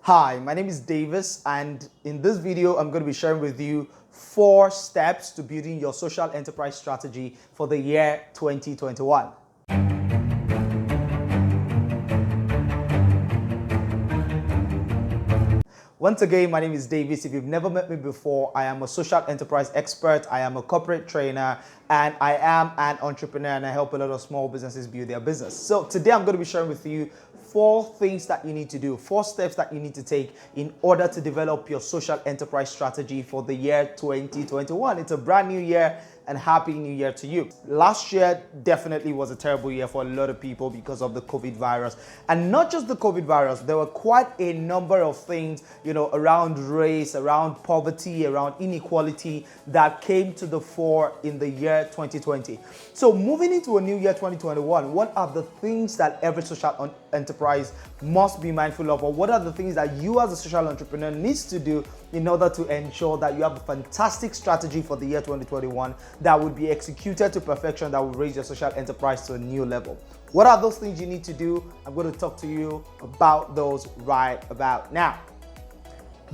Hi, my name is Davis, and in this video, I'm going to be sharing with you 4 steps to building your social enterprise strategy for the year 2021. Once again, my name is Davis. If you've never met me before, I am a social enterprise expert, I am a corporate trainer, and I am an entrepreneur, and I help a lot of small businesses build their business. So today I'm going to be sharing with you 4 things that you need to do, 4 steps that you need to take in order to develop your social enterprise strategy for the year 2021. It's a brand new year, and happy new year to you. Last year definitely was a terrible year for a lot of people because of the COVID virus. And not just the COVID virus, there were quite a number of things, around race, around poverty, around inequality that came to the fore in the year 2020. So moving into a new year 2021, what are the things that every social enterprise must be mindful of, or what are the things that you as a social entrepreneur needs to do in order to ensure that you have a fantastic strategy for the year 2021 that would be executed to perfection, that will raise your social enterprise to a new level? What are those things you need to do? I'm going to talk to you about those right about now.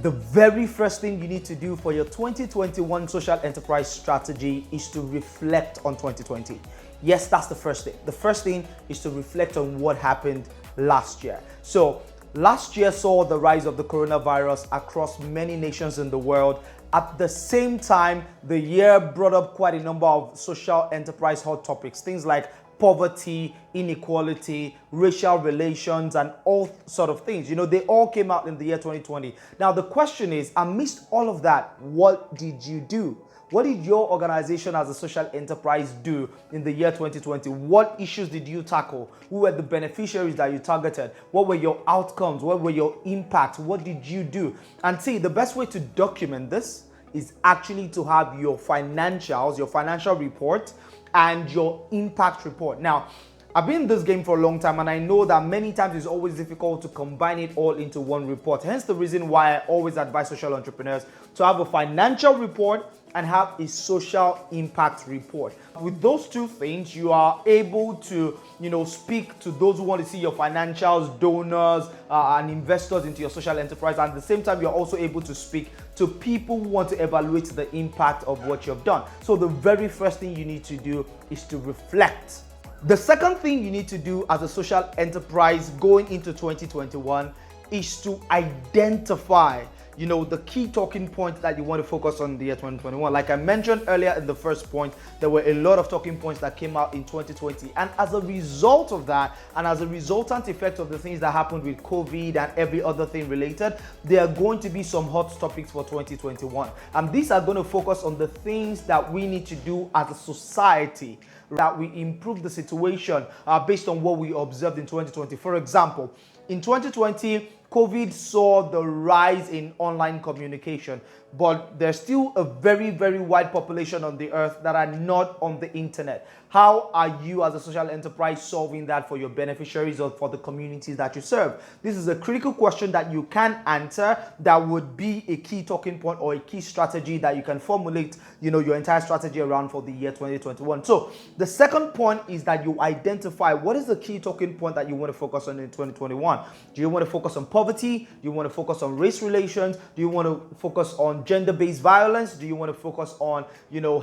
The very first thing you need to do for your 2021 social enterprise strategy is to reflect on 2020. Yes, that's the first thing. The first thing is to reflect on what happened last year. So last year saw the rise of the coronavirus across many nations in the world. At the same time, the year brought up quite a number of social enterprise hot topics, things like poverty, inequality, racial relations, and all sort of things. They all came out in the year 2020. Now, the question is, amidst all of that, what did you do? What did your organization as a social enterprise do in the year 2020? What issues did you tackle? Who were the beneficiaries that you targeted? What were your outcomes? What were your impacts? What did you do? And see, the best way to document this is actually to have your financials, your financial report, and your impact report. Now, I've been in this game for a long time, and I know that many times it's always difficult to combine it all into one report. Hence the reason why I always advise social entrepreneurs to have a financial report and have a social impact report. With those two things, you are able to, speak to those who want to see your financials, donors, and investors into your social enterprise. And at the same time, you're also able to speak to people who want to evaluate the impact of what you've done. So the very first thing you need to do is to reflect. The second thing you need to do as a social enterprise going into 2021 is to identify the key talking points that you want to focus on in the year 2021. Like I mentioned earlier in the first point, there were a lot of talking points that came out in 2020. And as a result of that, and as a resultant effect of the things that happened with COVID and every other thing related, there are going to be some hot topics for 2021. And these are going to focus on the things that we need to do as a society, that we improve the situation based on what we observed in 2020. For example, in 2020, COVID saw the rise in online communication, but there's still a very, very wide population on the earth that are not on the internet. How are you as a social enterprise solving that for your beneficiaries or for the communities that you serve? This is a critical question that you can answer, that would be a key talking point or a key strategy that you can formulate, your entire strategy around for the year 2021. So the second point is that you identify what is the key talking point that you want to focus on in 2021. Do you want to focus on poverty? Do you want to focus on race relations? Do you want to focus on gender-based violence? Do you want to focus on,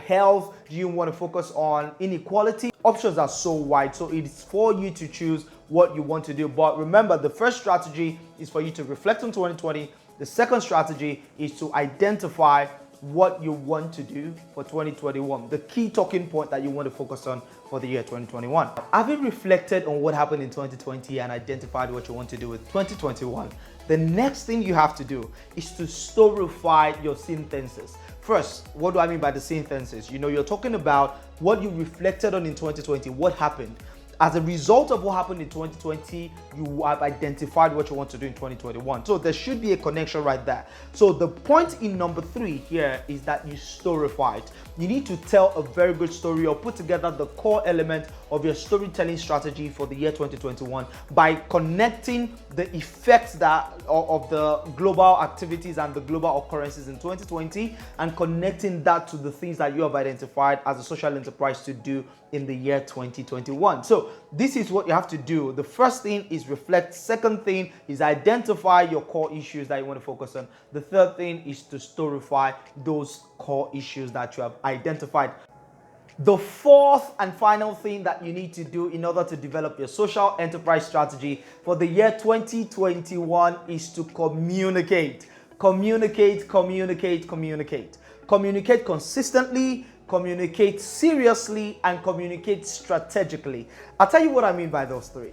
health? Do you want to focus on inequality? Options are so wide, so it's for you to choose what you want to do. But remember, the first strategy is for you to reflect on 2020. The second strategy is to identify what you want to do for 2021, the key talking point that you want to focus on for the year 2021. Having reflected on what happened in 2020 and identified what you want to do with 2021, the next thing you have to do is to storify your sentences. First, what do I mean by the sentences? You're talking about what you reflected on in 2020, what happened. As a result of what happened in 2020, you have identified what you want to do in 2021. So there should be a connection right there. So the point in number 3 here is that you storify it. You need to tell a very good story or put together the core element of your storytelling strategy for the year 2021 by connecting the effects of the global activities and the global occurrences in 2020 and connecting that to the things that you have identified as a social enterprise to do in the year 2021. So So this is what you have to do. The first thing is reflect. Second thing is identify your core issues that you want to focus on. The third thing is to storify those core issues that you have identified. The fourth and final thing that you need to do in order to develop your social enterprise strategy for the year 2021 is to communicate. Communicate, communicate, communicate. Communicate consistently, communicate seriously, and communicate strategically. I'll tell you what I mean by those three.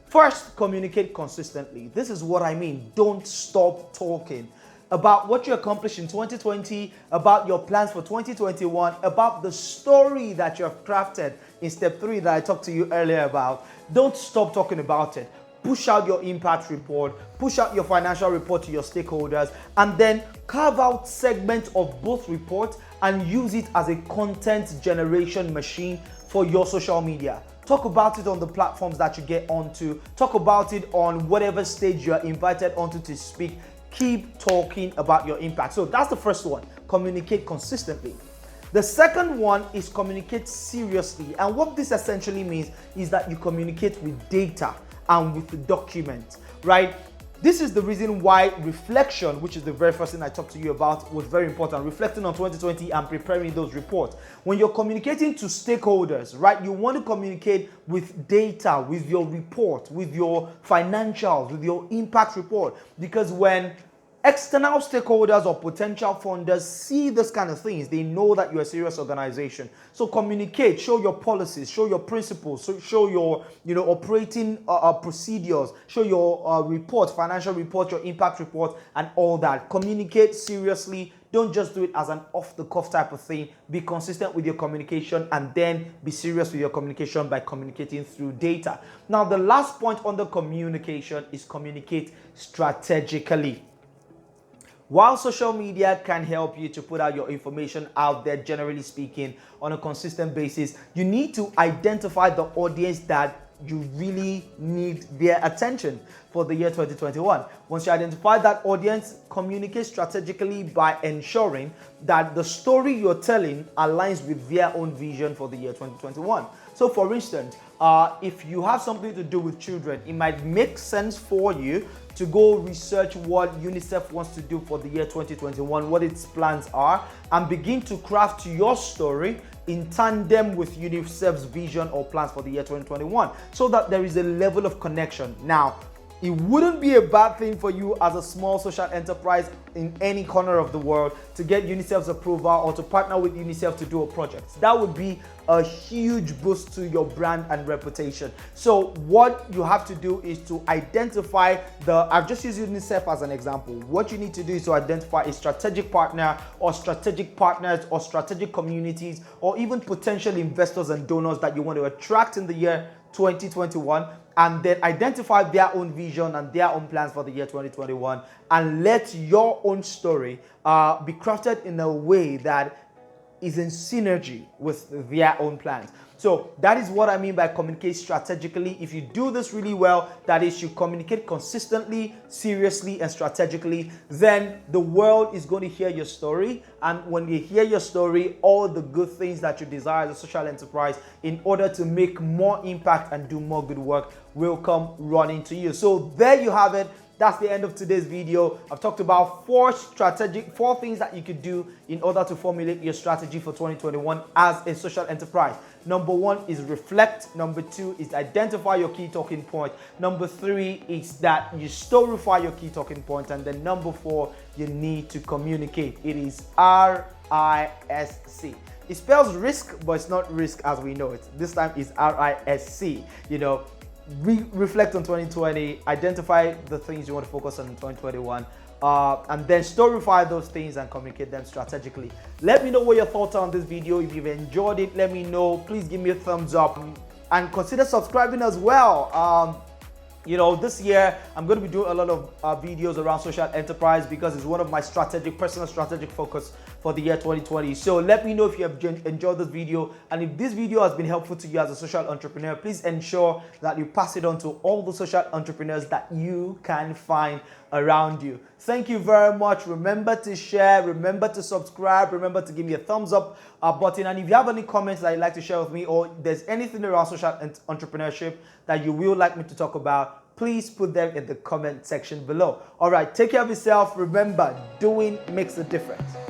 First, communicate consistently. This is what I mean. Don't stop talking about what you accomplished in 2020, about your plans for 2021, about the story that you have crafted in step 3 that I talked to you earlier about. Don't stop talking about it. Push out your impact report, push out your financial report to your stakeholders, and then carve out segments of both reports and use it as a content generation machine for your social media. Talk about it on the platforms that you get onto. Talk about it on whatever stage you're invited onto to speak. Keep talking about your impact. So that's the first one. Communicate consistently. The second one is communicate seriously. And what this essentially means is that you communicate with data and with the document, right? This is the reason why reflection, which is the very first thing I talked to you about, was very important. Reflecting on 2020 and preparing those reports. When you're communicating to stakeholders, right, you want to communicate with data, with your report, with your financials, with your impact report. Because when external stakeholders or potential funders see this kind of things, they know that you're a serious organization. So communicate, show your policies, show your principles, show your operating procedures, show your reports, financial reports, your impact report, and all that. Communicate seriously. Don't just do it as an off-the-cuff type of thing. Be consistent with your communication and then be serious with your communication by communicating through data. Now, the last point under communication is communicate strategically. While social media can help you to put out your information out there, generally speaking, on a consistent basis, you need to identify the audience that you really need their attention for the year 2021. Once you identify that audience, communicate strategically by ensuring that the story you're telling aligns with their own vision for the year 2021. So for instance, if you have something to do with children, it might make sense for you to go research what UNICEF wants to do for the year 2021, what its plans are, and begin to craft your story in tandem with UNICEF's vision or plans for the year 2021, so that there is a level of connection. Now, it wouldn't be a bad thing for you as a small social enterprise in any corner of the world to get UNICEF's approval or to partner with UNICEF to do a project. That would be a huge boost to your brand and reputation. So what you have to do is to identify I've just used UNICEF as an example. What you need to do is to identify a strategic partner or strategic partners or strategic communities or even potential investors and donors that you want to attract in the year 2021, and then identify their own vision and their own plans for the year 2021, and let your own story be crafted in a way that is in synergy with their own plans. So that is what I mean by communicate strategically. If you do this really well, that is, you communicate consistently, seriously, and strategically, then the world is going to hear your story. And when they hear your story, all the good things that you desire as a social enterprise in order to make more impact and do more good work will come running to you. So there you have it. That's the end of today's video. I've talked about four things that you could do in order to formulate your strategy for 2021 as a social enterprise. Number 1 is reflect. Number 2 is identify your key talking point. Number 3 is that you storify your key talking point. And then number 4, you need to communicate. It is RISC. It spells risk, but it's not risk as we know it. This time it's RISC. Reflect on 2020, identify the things you want to focus on in 2021, and then storify those things and communicate them strategically. Let me know what your thoughts are on this video. If you've enjoyed it, let me know. Please give me a thumbs up and consider subscribing as well. This year I'm going to be doing a lot of videos around social enterprise because it's one of my personal strategic focus for the year 2020. So let me know if you have enjoyed this video, and if this video has been helpful to you as a social entrepreneur, please ensure that you pass it on to all the social entrepreneurs that you can find around you. Thank you very much. Remember to share, remember to subscribe, remember to give me a thumbs up button. And if you have any comments that you'd like to share with me, or there's anything around social entrepreneurship that you will like me to talk about, please put them in the comment section below. All right, take care of yourself. Remember, doing makes a difference.